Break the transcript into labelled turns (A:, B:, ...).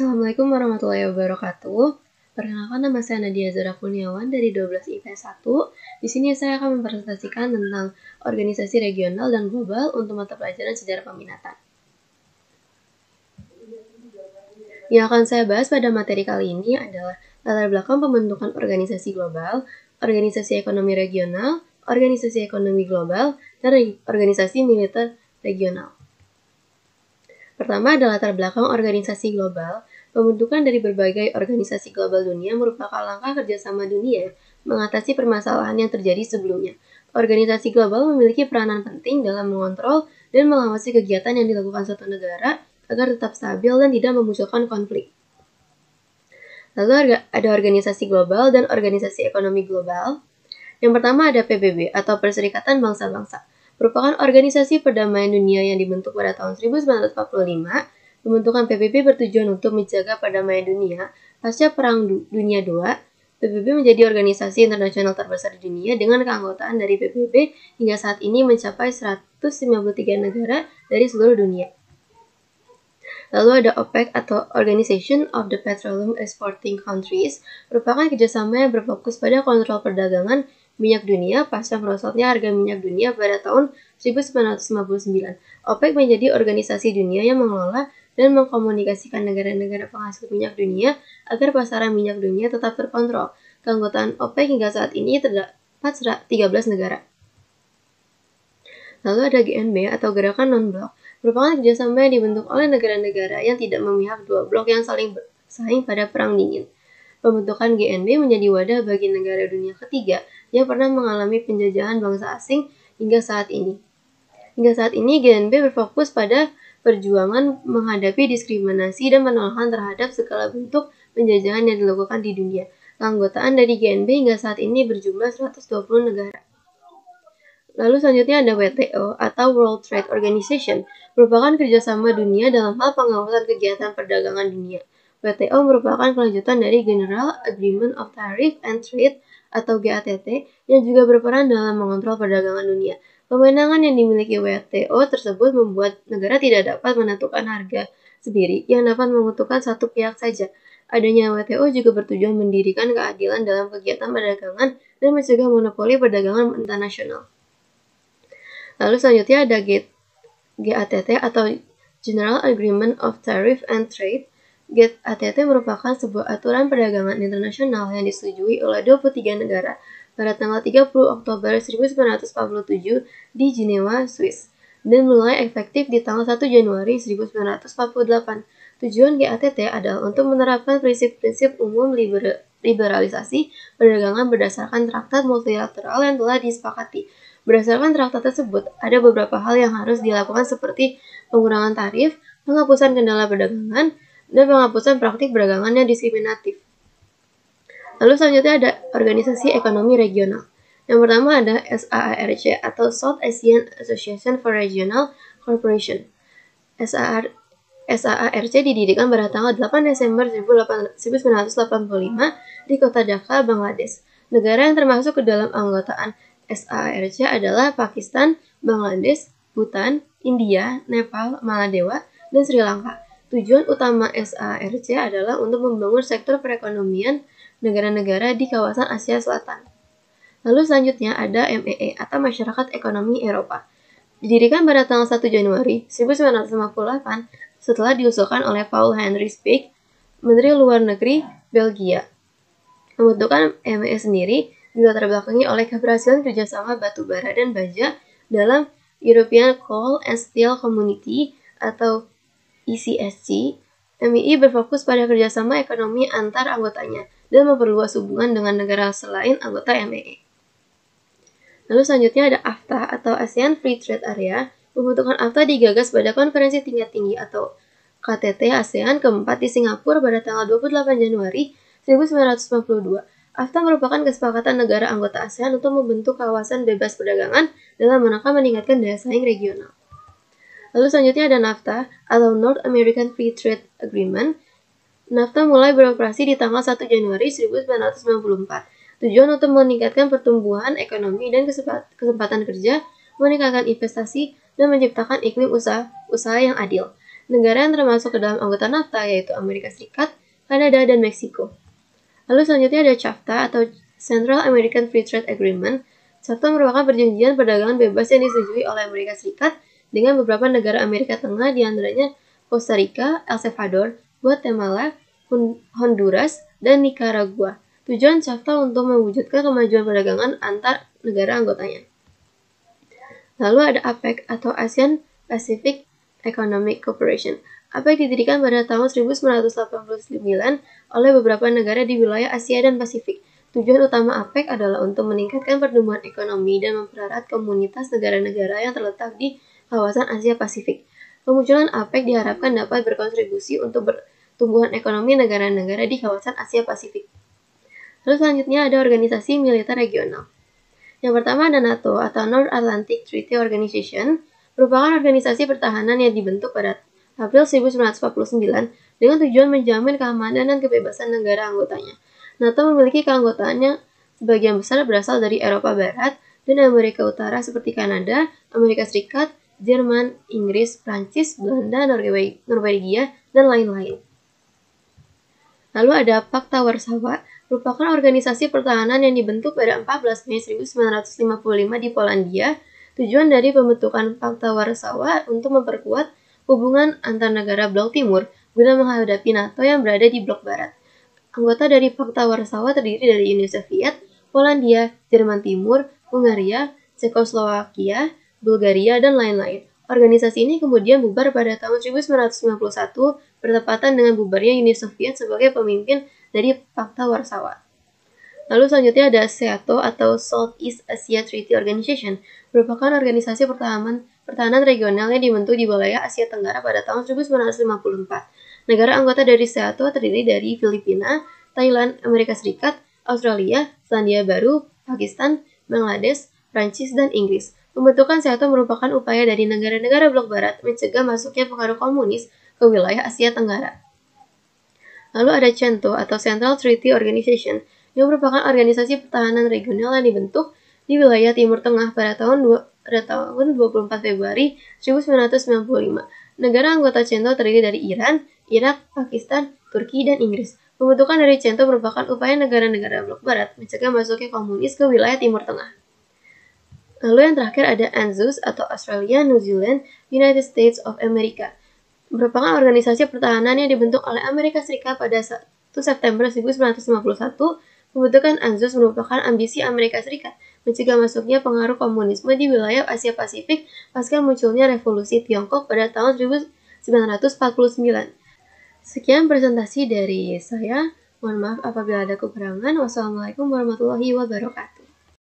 A: Assalamualaikum warahmatullahi wabarakatuh. Perkenalkan, nama saya Nadia Zara Kurniawan dari 12 IPS 1. Di sini saya akan mempresentasikan tentang organisasi regional dan global untuk mata pelajaran sejarah peminatan. Yang akan saya bahas pada materi kali ini adalah latar belakang pembentukan organisasi global, organisasi ekonomi regional, organisasi ekonomi global, dan organisasi militer regional. Pertama adalah latar belakang organisasi global. Pembentukan dari berbagai organisasi global dunia merupakan langkah kerjasama dunia mengatasi permasalahan yang terjadi sebelumnya. Organisasi global memiliki peranan penting dalam mengontrol dan mengawasi kegiatan yang dilakukan suatu negara agar tetap stabil dan tidak memunculkan konflik. Lalu ada organisasi global dan organisasi ekonomi global. Yang pertama ada PBB atau Perserikatan Bangsa-Bangsa. Merupakan organisasi perdamaian dunia yang dibentuk pada tahun 1945. Pembentukan PBB bertujuan untuk menjaga perdamaian dunia pasca Perang Dunia II. PBB menjadi organisasi internasional terbesar di dunia dengan keanggotaan dari PBB hingga saat ini mencapai 153 negara dari seluruh dunia. Lalu ada OPEC atau Organization of the Petroleum Exporting Countries, merupakan kerjasama yang berfokus pada kontrol perdagangan minyak dunia pasca merosotnya harga minyak dunia pada tahun 1959. OPEC menjadi organisasi dunia yang mengelola dan mengkomunikasikan negara-negara penghasil minyak dunia agar pasaran minyak dunia tetap terkontrol. Keanggotaan OPEC hingga saat ini terdapat 13 negara. Lalu ada GNB atau Gerakan Non-Blok, merupakan kerjasama yang dibentuk oleh negara-negara yang tidak memihak dua blok yang saling bersaing pada Perang Dingin. Pembentukan GNB menjadi wadah bagi negara dunia ketiga yang pernah mengalami penjajahan bangsa asing hingga saat ini. Hingga saat ini, GNB berfokus pada perjuangan menghadapi diskriminasi dan penolakan terhadap segala bentuk penjajahan yang dilakukan di dunia. Keanggotaan dari GNB hingga saat ini berjumlah 120 negara. Lalu selanjutnya ada WTO atau World Trade Organization, merupakan kerjasama dunia dalam hal pengawasan kegiatan perdagangan dunia. WTO merupakan kelanjutan dari General Agreement of Tariff and Trade atau GATT yang juga berperan dalam mengontrol perdagangan dunia. Kewenangan yang dimiliki WTO tersebut membuat negara tidak dapat menentukan harga sendiri yang dapat menguntungkan satu pihak saja. Adanya WTO juga bertujuan mendirikan keadilan dalam kegiatan perdagangan dan mencegah monopoli perdagangan internasional. Lalu selanjutnya ada GATT atau General Agreement of Tariff and Trade. GATT merupakan sebuah aturan perdagangan internasional yang disetujui oleh 23 negara pada tanggal 30 Oktober 1947 di Jenewa, Swiss, dan mulai efektif di tanggal 1 Januari 1948. Tujuan GATT adalah untuk menerapkan prinsip-prinsip umum liberalisasi perdagangan berdasarkan traktat multilateral yang telah disepakati. Berdasarkan traktat tersebut, ada beberapa hal yang harus dilakukan seperti pengurangan tarif, penghapusan kendala perdagangan, dan penghapusan praktik perdagangan yang diskriminatif. Lalu selanjutnya ada organisasi ekonomi regional. Yang pertama ada SAARC atau South Asian Association for Regional Cooperation. SAARC didirikan pada tanggal 8 Desember 1985 di kota Dhaka, Bangladesh. Negara yang termasuk ke dalam anggotaan SAARC adalah Pakistan, Bangladesh, Bhutan, India, Nepal, Maladewa, dan Sri Lanka. Tujuan utama SAARC adalah untuk membangun sektor perekonomian negara-negara di kawasan Asia Selatan. Lalu selanjutnya ada MEE atau Masyarakat Ekonomi Eropa. Didirikan pada tanggal 1 Januari 1958 setelah diusulkan oleh Paul Henry Spaak, Menteri Luar Negeri Belgia. Pembentukan MEE sendiri dilatar belakangi oleh keberhasilan kerjasama batu bara dan baja dalam European Coal and Steel Community atau ECSC. MII berfokus pada kerjasama ekonomi antar anggotanya dan memperluas hubungan dengan negara selain anggota MEI. Lalu selanjutnya ada AFTA atau ASEAN Free Trade Area. Pembentukan AFTA digagas pada konferensi tingkat tinggi atau KTT ASEAN keempat di Singapura pada tanggal 28 Januari 1992. AFTA merupakan kesepakatan negara anggota ASEAN untuk membentuk kawasan bebas perdagangan dalam rangka meningkatkan daya saing regional. Lalu selanjutnya ada NAFTA atau North American Free Trade Agreement. NAFTA mulai beroperasi di tanggal 1 Januari 1994. Tujuan untuk meningkatkan pertumbuhan ekonomi dan kesempatan kerja, meningkatkan investasi, dan menciptakan iklim usaha yang adil. negara yang termasuk ke dalam anggota NAFTA yaitu Amerika Serikat, Kanada, dan Meksiko. Lalu selanjutnya ada CAFTA atau Central American Free Trade Agreement. CAFTA merupakan perjanjian perdagangan bebas yang disetujui oleh Amerika Serikat dengan beberapa negara Amerika Tengah, di antaranya Costa Rica, El Salvador, Guatemala, Honduras, dan Nicaragua. Tujuan CAFTA untuk mewujudkan kemajuan perdagangan antar negara anggotanya. Lalu ada APEC atau ASEAN Pacific Economic Cooperation. APEC didirikan pada tahun 1989 oleh beberapa negara di wilayah Asia dan Pasifik. Tujuan utama APEC adalah untuk meningkatkan pertumbuhan ekonomi dan mempererat komunitas negara-negara yang terletak di kawasan Asia Pasifik. Kemunculan APEC diharapkan dapat berkontribusi untuk pertumbuhan ekonomi negara-negara di kawasan Asia Pasifik. Lalu selanjutnya ada organisasi militer regional. Yang pertama ada NATO atau North Atlantic Treaty Organization, merupakan organisasi pertahanan yang dibentuk pada April 1949 dengan tujuan menjamin keamanan dan kebebasan negara anggotanya. NATO memiliki keanggotaan yang sebagian besar berasal dari Eropa Barat dan Amerika Utara seperti Kanada, Amerika Serikat, Jerman, Inggris, Prancis, Belanda, Norwegia, dan lain-lain. Lalu ada Pakta Warsawa, merupakan organisasi pertahanan yang dibentuk pada 14 Mei 1955 di Polandia. Tujuan dari pembentukan Pakta Warsawa untuk memperkuat hubungan antar negara Blok Timur guna menghadapi NATO yang berada di Blok Barat. Anggota dari Pakta Warsawa terdiri dari Uni Soviet, Polandia, Jerman Timur, Hungaria, Cekoslowakia, Bulgaria, dan lain-lain. Organisasi ini kemudian bubar pada tahun 1991 bertepatan dengan bubarnya Uni Soviet sebagai pemimpin dari Pakta Warsawa. Lalu selanjutnya ada SEATO atau Southeast Asia Treaty Organization, merupakan organisasi pertahanan regional yang dibentuk di wilayah Asia Tenggara pada tahun 1954. Negara anggota dari SEATO terdiri dari Filipina, Thailand, Amerika Serikat, Australia, Selandia Baru, Pakistan, Bangladesh, Prancis, dan Inggris. Pembentukan SEATO merupakan upaya dari negara-negara Blok Barat mencegah masuknya pengaruh komunis ke wilayah Asia Tenggara. Lalu ada CENTO atau Central Treaty Organization, yang merupakan organisasi pertahanan regional yang dibentuk di wilayah Timur Tengah pada tahun 24 Februari 1995. Negara anggota CENTO terdiri dari Iran, Irak, Pakistan, Turki, dan Inggris. Pembentukan dari CENTO merupakan upaya negara-negara Blok Barat mencegah masuknya komunis ke wilayah Timur Tengah. Lalu yang terakhir ada ANZUS atau Australia, New Zealand, United States of America, merupakan organisasi pertahanan yang dibentuk oleh Amerika Serikat pada 1 September 1951. Pembentukan ANZUS merupakan ambisi Amerika Serikat mencegah masuknya pengaruh komunisme di wilayah Asia Pasifik pasca munculnya revolusi Tiongkok pada tahun 1949. Sekian presentasi dari saya. Mohon maaf apabila ada kekurangan. Wassalamualaikum warahmatullahi wabarakatuh.